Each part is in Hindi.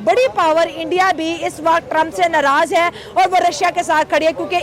बड़ी पावर इंडिया भी इस वक्त ट्रंप से नाराज है और वो रशिया के साथ खड़ी है, क्योंकि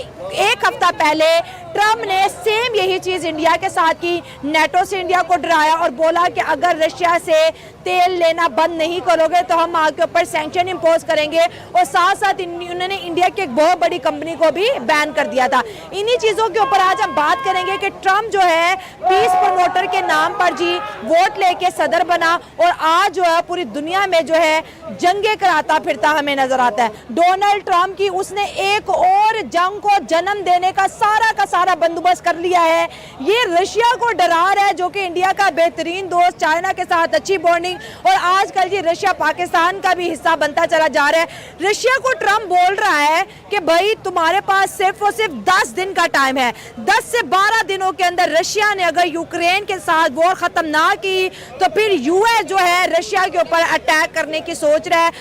एक हफ्ता पहले ट्रंप ने सेम यही चीज इंडिया के साथ की, नेटो से इंडिया को डराया और बोला कि अगर रशिया से तेल लेना बंद नहीं करोगे तो हम आपके ऊपर सैंक्शन इंपोज करेंगे, और साथ साथ उन्होंने इंडिया की एक बहुत बड़ी कंपनी को भी बैन कर दिया था। इन्हीं चीजों के ऊपर आज हम बात करेंगे कि ट्रंप जो है पीस प्रमोटर के नाम पर जी वोट लेके सदर बना और आज जो है पूरी दुनिया में जो है जंगे कराता फिरता हमें नजर आता है। डोनाल्ड ट्रंप की उसने एक और जंग को जन्म देने का सारा बंदोबस्त कर लिया है। ये रशिया को डरा रहा है, जो कि इंडिया का बेहतरीन दोस्त, चाइना के साथ अच्छी बॉन्डिंग, और आजकल ये रशिया पाकिस्तान का भी हिस्सा बनता चला जा रहा है। रशिया को ट्रंप बोल रहा है कि भाई तुम्हारे पास सिर्फ और सिर्फ 10 दिन का टाइम है, 10 से 12 दिनों के अंदर रशिया ने अगर यूक्रेन के साथ वॉर खत्म ना की तो फिर यूएस जो है रशिया के ऊपर अटैक करने की सोच रहा है।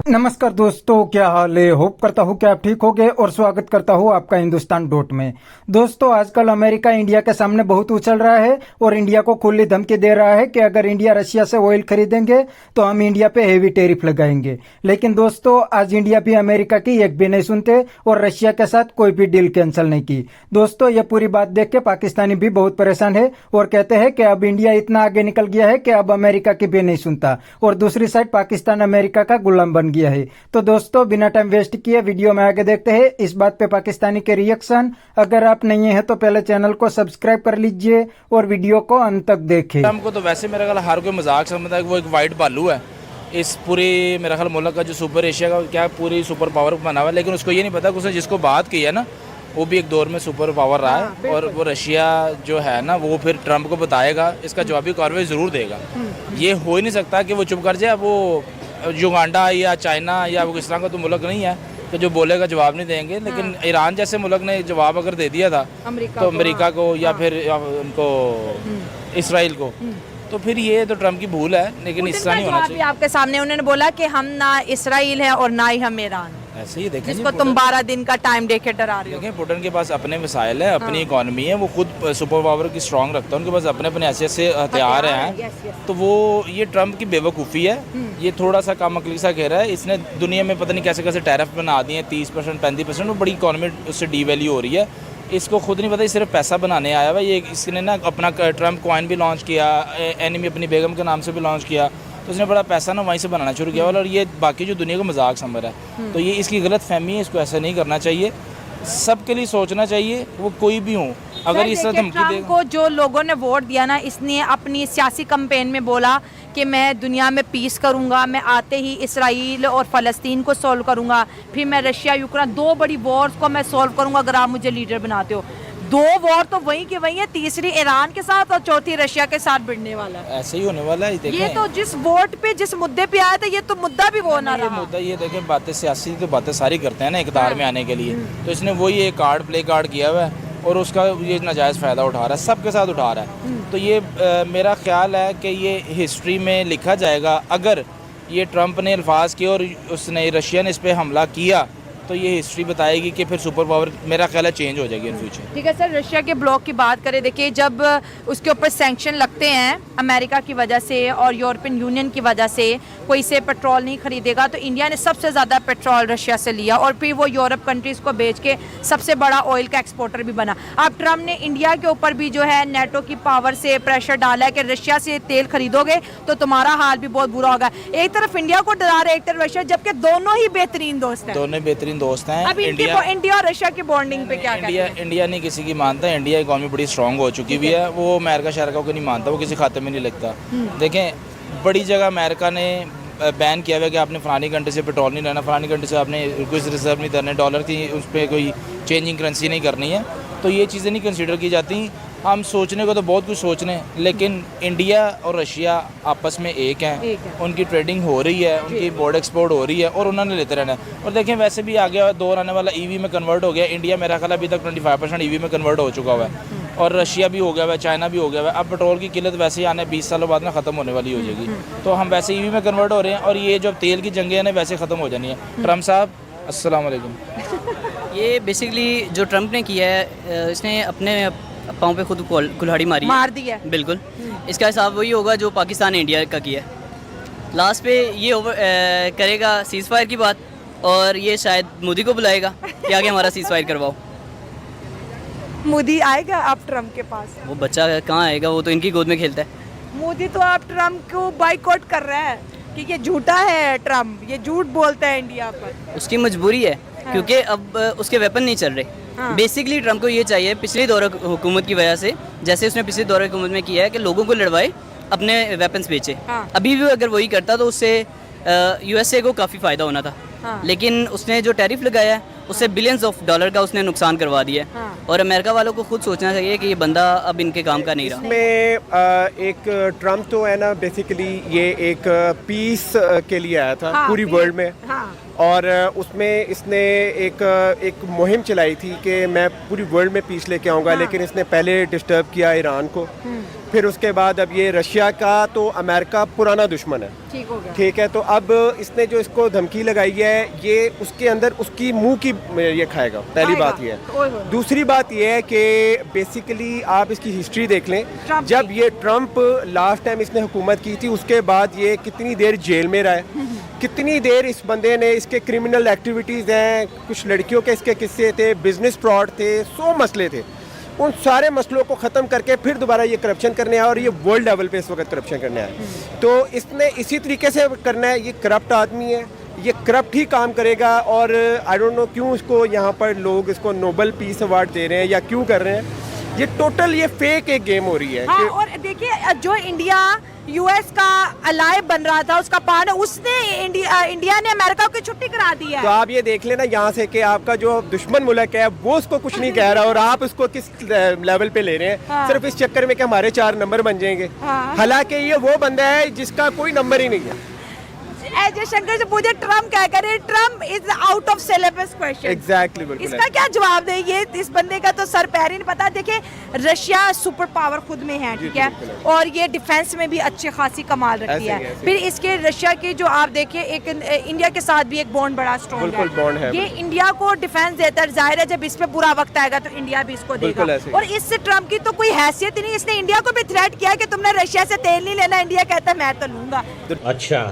नमस्कार दोस्तों, क्या हाल है? होप करता हूँ कि आप ठीक होंगे और स्वागत करता हूँ आपका हिंदुस्तान डॉट में। दोस्तों, आजकल अमेरिका इंडिया के सामने बहुत उछल रहा है और इंडिया को खुली धमकी दे रहा है कि अगर इंडिया रशिया से ऑयल खरीदेंगे तो हम इंडिया पे हेवी टैरिफ लगाएंगे। लेकिन दोस्तों, आज इंडिया भी अमेरिका की एक भी नहीं सुनते और रशिया के साथ कोई भी डील कैंसिल नहीं की। दोस्तों, ये पूरी बात देख के पाकिस्तानी भी बहुत परेशान है और कहते हैं कि अब इंडिया इतना आगे निकल गया है कि अब अमेरिका की भी नहीं सुनता, और दूसरी साइड पाकिस्तान अमेरिका का गुलाम बन गया है। तो दोस्तों, बिना टाइम वेस्ट किए वीडियो में आगे देखते हैं इस बात पे पाकिस्तानी के रिएक्शन। अगर आप नहीं हैं तो पहले चैनल को सब्सक्राइब कर लीजिए और वीडियो को अंत तक देखें। हमको तो वैसे मेरा ख्याल हर कोई मजाक समझता है कि वो एक वाइट भालू है इस पूरी मेरा ख्याल मुल्क का, जो सुपर एशिया का क्या पूरी सुपर पावर बना हुआ है। लेकिन उसको ये नहीं पता कि उसने जिसको बात की है ना, वो भी एक दौर में सुपर पावर रहा है, और वो रशिया जो है ना वो फिर ट्रंप को बताएगा, इसका जवाबी कार्रवाई जरूर देगा। ये हो ही नहीं सकता कि वो चुप कर जाए। वो युगांडा या चाइना या वो इस तरह का तो मुल्क नहीं है कि जो बोलेगा जवाब नहीं देंगे। लेकिन ईरान जैसे मुल्क ने जवाब अगर दे दिया था तो अमेरिका को या फिर उनको इसराइल को, तो फिर ये तो ट्रंप की भूल है। लेकिन इस तरह नहीं होना चाहिए। आपके सामने उन्होंने बोला कि हम ना इसराइल है और ना ही हम ईरान, ऐसे ही देखें जिसको तुम 12 दिन का टाइम देके डरा रहे हो। देखें, पुतिन के पास अपने मिसाइल है, अपनी इकोनॉमी है, वो खुद सुपर पावर की स्ट्रांग रखता है, उनके पास अपने ऐसे हथियार हैं। तो वो ये ट्रंप की बेवकूफ़ी है, ये थोड़ा सा कम अकली सा कह रहा है। इसने दुनिया में पता नहीं कैसे कैसे टैरिफ बना दिए, 30% 35%, वो बड़ी इकोनॉमी उससे डीवैल्यू हो रही है। इसको खुद नहीं पता, ये सिर्फ पैसा बनाने आया हुआ। ये इसने ना अपना ट्रंप कॉइन भी लॉन्च किया, एनिमी अपनी बेगम के नाम से भी लॉन्च किया, तो उसने बड़ा पैसा ना वहीं से बनाना शुरू किया। और ये बाकी जो दुनिया को मजाक समझ रहा है, तो ये इसकी गलत फहमी है। इसको ऐसा नहीं करना चाहिए, सबके लिए सोचना चाहिए, वो कोई भी हो। अगर इस तरह धमकी देगा, को जो लोगों ने वोट दिया ना, इसने अपनी सियासी कैंपेन में बोला कि मैं दुनिया में पीस करूंगा, मैं आते ही इसराइल और फ़लस्तीन को सॉल्व करूंगा, फिर मैं रशिया यूक्रेन 2 बड़ी वॉर्स को मैं सॉल्व करूंगा अगर आप मुझे लीडर बनाते हो। 2 वॉर तो वहीं की वहीं है, तीसरी ईरान के साथ और चौथी रशिया के साथ भिड़ने वाला है। ऐसे ही होने वाला है। ये तो जिस वोट पे जिस मुद्दे पे आया था, ये तो मुद्दा भी वो ना रहा। मुद्दा ये देखें, बातें सियासी तो बातें सारी करते हैं ना इक़्तिदार में आने के लिए, तो इसने वही एक प्ले कार्ड किया हुआ है और उसका ये नाजायज़ फ़ायदा उठा रहा है, सबके साथ उठा रहा है। तो ये मेरा ख्याल है कि ये हिस्ट्री में लिखा जाएगा। अगर ये ट्रंप ने अल्फाज किए और उसने रशिया ने इस पर हमला किया, तो ये हिस्ट्री बताएगी कि फिर सुपर पावर मेरा ख्याल है चेंज हो जाएगी इन फ्यूचर। ठीक है सर, रशिया के ब्लॉक की बात करें, देखिए जब उसके ऊपर सैंक्शन लगते हैं अमेरिका की वजह से और यूरोपियन यूनियन की वजह से, कोई से पेट्रोल नहीं खरीदेगा, तो इंडिया ने सबसे ज़्यादा पेट्रोल रशिया से लिया और फिर वो यूरोप कंट्रीज़ को बेच के सबसे बड़ा ऑयल का एक्सपोर्टर भी बना। अब ट्रंप ने इंडिया के ऊपर भी जो है नेटो की पावर से प्रेशर डाला है कि रशिया से तेल खरीदोगे तो तुम्हारा हाल भी बहुत बुरा होगा। एक तरफ इंडिया को डरा रहे, एक तरफ रशिया, जबकि दोनों ही बेहतरीन दोस्त हैं। दोनों बेहतरीन दोस्त हैं। अब इंडिया और रशिया की बॉन्डिंग पे क्या कहते हैं? इंडिया नहीं किसी की मानता। इंडिया इकोनॉमी बड़ी स्ट्रांग हो चुकी भी है, वो अमेरिका शहर को नहीं मानता, वो किसी खाते में नहीं लगता। देखें, बड़ी जगह अमेरिका ने बैन किया हुआ है कि आपने फलानी कंट्री से पेट्रोल नहीं लेना, फलानी कंट्री से आपने कुछ रिजर्व नहीं करने, डॉलर की उस पर कोई चेंजिंग करेंसी नहीं करनी है। तो ये चीज़ें नहीं कंसीडर की जाती। हम सोचने को तो बहुत कुछ सोचने, लेकिन इंडिया और रशिया आपस में एक हैं, उनकी ट्रेडिंग हो रही है, उनकी इम्पोर्ट एक्सपोर्ट हो रही है और उन्होंने लेते रहना है। और देखें, वैसे भी आगे दौर आने वाला ईवी में कन्वर्ट हो गया। इंडिया मेरा ख्याल अभी तक 25% ईवी में कन्वर्ट हो चुका हुआ है, और रशिया भी हो गया हुआ है, चाइना भी हो गया हुआ है। अब पेट्रोल की किल्लत वैसे ही आने 20 सालों बाद ना ख़त्म होने वाली हो जाएगी, तो हम वैसे ईवी में कन्वर्ट हो रहे हैं और ये जो तेल की जंगें हैं वैसे ख़त्म हो जानी है। ट्रंप साहब, अस्सलाम वालेकुम। ये बेसिकली जो ट्रंप ने किया है, इसने अपने पाँव पे खुद कुल्हाड़ी मार दी है। बिल्कुल। इसका हिसाब वही होगा जो पाकिस्तान ने इंडिया का किया है। लास्ट पे ये करेगा सीज़ फायर की बात, और ये शायद मोदी को बुलाएगा कि आगे हमारा सीज़ फायर करवाओ। मोदी आएगा आप ट्रम्प के पास? वो बच्चा कहाँ आएगा, वो तो इनकी गोद में खेलता है। मोदी तो आप ट्रम्प को बाइकआउट कर रहा है कि ये झूठा है, ट्रम्प ये झूठ बोलता है इंडिया पर। उसकी मजबूरी है, क्योंकि अब उसके वेपन नहीं चल रहे। बेसिकली ट्रम्प को ये चाहिए पिछली दौर हुकूमत की वजह से, जैसे उसने पिछली दौर हुकूमत में किया है कि लोगों को लड़वाए, अपने वेपन्स बेचे। अभी भी अगर वही करता तो उससे यूएसए को काफ़ी फ़ायदा होना था। लेकिन उसने जो टैरिफ लगाया है उससे बिलियंस ऑफ डॉलर का उसने नुकसान करवा दिया है। और अमेरिका वालों को खुद सोचना चाहिए कि ये बंदा अब इनके काम का नहीं रहा। इसमें एक ट्रम्प तो है ना, बेसिकली ये एक पीस के लिए आया था पूरी वर्ल्ड में। और उसमें इसने एक मुहिम चलाई थी कि मैं पूरी वर्ल्ड में पीस लेके आऊँगा। लेकिन इसने पहले डिस्टर्ब किया ईरान को, फिर उसके बाद अब ये रशिया का, तो अमेरिका पुराना दुश्मन है, ठीक है। तो अब इसने जो इसको धमकी लगाई है, ये उसके अंदर उसकी मुंह की ये खाएगा, पहली बात ये है। दूसरी बात ये है कि बेसिकली आप इसकी हिस्ट्री देख लें, जब ये ट्रम्प लास्ट टाइम इसने हुकूमत की थी उसके बाद ये कितनी देर जेल में रहा है, कितनी देर इस बंदे ने, इसके क्रिमिनल एक्टिविटीज़ हैं, कुछ लड़कियों के इसके किस्से थे, बिजनेस फ्रॉड थे, 100 मसले थे। उन सारे मसलों को ख़त्म करके फिर दोबारा ये करप्शन करने आया, और ये वर्ल्ड लेवल पे इस वक्त करप्शन करने आया। तो इसने इसी तरीके से करना है। ये करप्ट आदमी है, ये करप्ट ही काम करेगा। और आई डोंट नो क्यों इसको यहाँ पर लोग इसको नोबेल पीस अवार्ड दे रहे हैं या क्यों कर रहे हैं। ये टोटल ये फेक एक गेम हो रही है। हाँ, और देखिए जो इंडिया यूएस का अलाय बन रहा था, उसका पार्टनर, उसने इंडिया ने अमेरिका को छुट्टी करा दी है। तो आप ये देख लेना यहाँ से कि आपका जो दुश्मन मुल्क है वो उसको कुछ नहीं कह रहा, और आप उसको किस लेवल पे ले रहे हैं, सिर्फ इस चक्कर में कि हमारे 4 नंबर बन जाएंगे। हालांकि ये वो बंदा है जिसका कोई नंबर ही नहीं है। जयशंकर से पूछे ट्रम्प क्या करे, Trump is out of syllabus question. Exactly, बिल्कुल। इसका क्या जवाब दे, ये इस बंदे का तो सर पैर ही नहीं पता। देखिए रशिया सुपर पावर खुद में है, ठीक है, और ये डिफेंस में भी अच्छी खासी कमाल रखती है। फिर इसके रशिया की जो आप देखिए, एक इंडिया के साथ भी एक बॉन्ड बड़ा स्ट्रॉन्ग है। ये इंडिया को डिफेंस देता है, जाहिर है जब इस पे बुरा वक्त आएगा तो इंडिया भी इसको देगा। और इससे ट्रम्प की तो कोई हैसियत ही नहीं। इसने इंडिया को भी थ्रेट किया कि तुमने रशिया से तेल नहीं लेना, इंडिया कहता मैं तो लूंगा। अच्छा,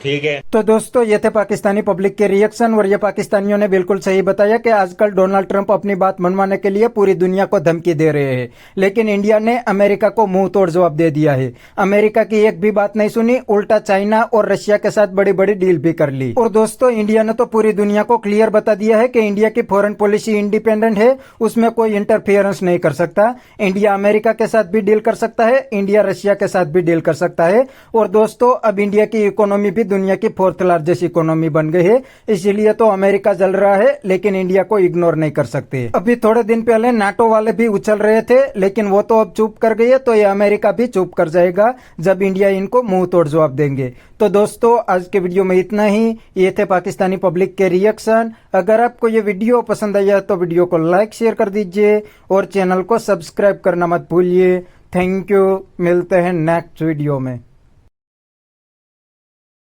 ठीक है। तो दोस्तों ये थे पाकिस्तानी पब्लिक के रिएक्शन, और ये पाकिस्तानियों ने बिल्कुल सही बताया कि आजकल डोनाल्ड ट्रंप अपनी बात मनवाने के लिए पूरी दुनिया को धमकी दे रहे हैं, लेकिन इंडिया ने अमेरिका को मुंह तोड़ जवाब दे दिया है। अमेरिका की एक भी बात नहीं सुनी, उल्टा चाइना और रशिया के साथ बड़ी बड़ी डील भी कर ली। और दोस्तों इंडिया ने तो पूरी दुनिया को क्लियर बता दिया है कि इंडिया की फॉरेन पॉलिसी इंडिपेंडेंट है, उसमें कोई इंटरफियरेंस नहीं कर सकता। इंडिया अमेरिका के साथ भी डील कर सकता है, इंडिया रशिया के साथ भी डील कर सकता है। और दोस्तों अब इंडिया की इकोनॉमी भी दुनिया की 4th लार्जेस्ट इकोनॉमी बन गई है, इसीलिए तो अमेरिका जल रहा है, लेकिन इंडिया को इग्नोर नहीं कर सकते। अभी थोड़े दिन पहले नाटो वाले भी उछल रहे थे, लेकिन वो तो अब चुप कर गए, तो ये अमेरिका भी चुप कर जाएगा जब इंडिया इनको मुंह तोड़ जवाब देंगे। तो दोस्तों आज के वीडियो में इतना ही। ये थे पाकिस्तानी पब्लिक के रिएक्शन। अगर आपको ये वीडियो पसंद आया तो वीडियो को लाइक शेयर कर दीजिए और चैनल को सब्सक्राइब करना मत भूलिए। थैंक यू, मिलते हैं नेक्स्ट वीडियो में।